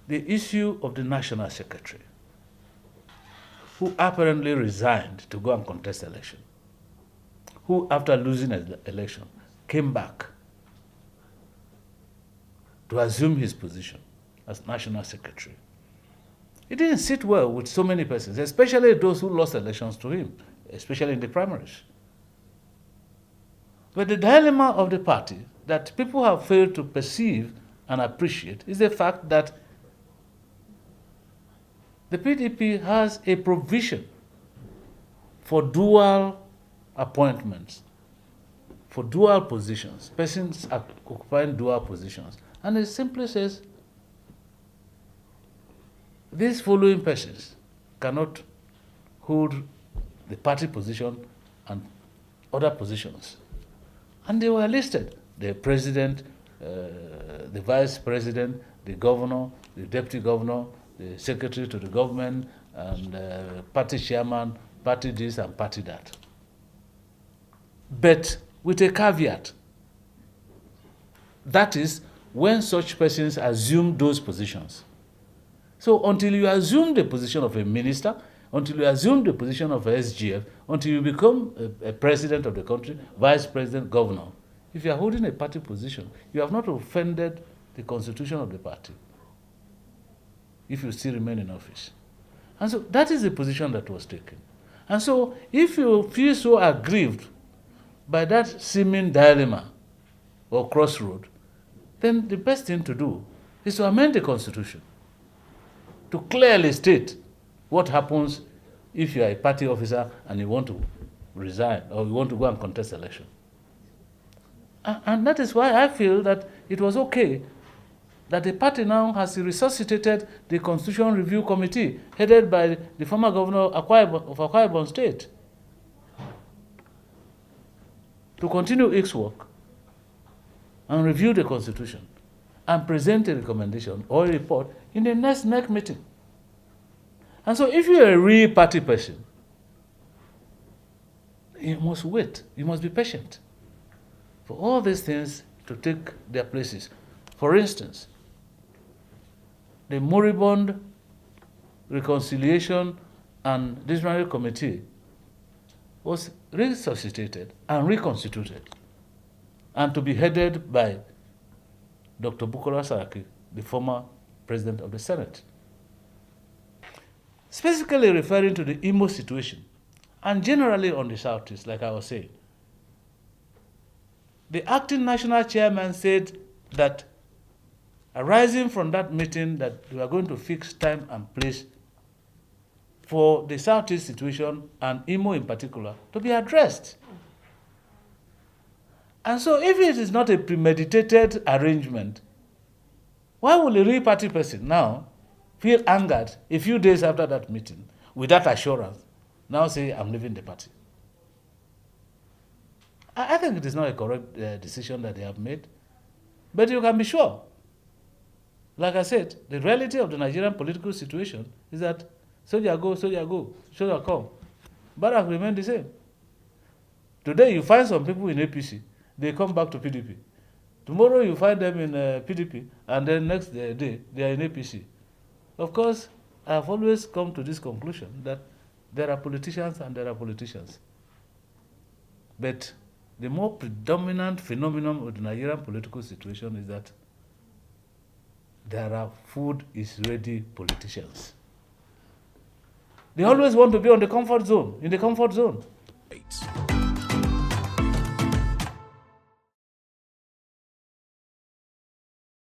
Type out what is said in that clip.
the issue of the national secretary, who apparently resigned to go and contest election, who after losing an election came back to assume his position as national secretary. It didn't sit well with so many persons, especially those who lost elections to him, especially in the primaries. But the dilemma of the party that people have failed to perceive and appreciate is the fact that the PDP has a provision for dual appointments, for dual positions, persons occupying dual positions. And it simply says, these following persons cannot hold the party position and other positions. And they were listed: the president, the vice president, the governor, the deputy governor, the secretary to the government, and party chairman, party this and party that. But with a caveat. That is, when such persons assume those positions. So until you assume the position of a minister, until you assume the position of a SGF, until you become a president of the country, vice president, governor, if you are holding a party position, you have not offended the constitution of the party if you still remain in office. And so that is the position that was taken. And so if you feel so aggrieved by that seeming dilemma or crossroad, then the best thing to do is to amend the constitution to clearly state what happens if you are a party officer and you want to resign or you want to go and contest election. And that is why I feel that it was okay that the party now has resuscitated the Constitution Review Committee headed by the former governor of Akwa Ibom State to continue its work and review the Constitution and present a recommendation or a report in the next NEC meeting. And so if you're a real party person, you must wait. You must be patient for all these things to take their places. For instance, the moribund Reconciliation and Disciplinary Committee was resuscitated and reconstituted, and to be headed by Dr. Bukola Saraki, the former president of the Senate. Specifically referring to the Imo situation, and generally on the Southeast, like I was saying, the acting national chairman said that arising from that meeting that we are going to fix time and place for the Southeast situation, and Imo in particular, to be addressed. And so if it is not a premeditated arrangement, why will a real party person now feel angered a few days after that meeting with that assurance, now say, I'm leaving the party? I think it is not a correct decision that they have made, but you can be sure. Like I said, the reality of the Nigerian political situation is that soldier go, soldier come. Barak remain the same. Today you find some people in APC, they come back to PDP. Tomorrow you find them in PDP, and then next day they are in APC. Of course, I have always come to this conclusion that there are politicians and there are politicians. But the more predominant phenomenon of the Nigerian political situation is that there are food-is-ready politicians. They always want to be on the comfort zone, in the comfort zone.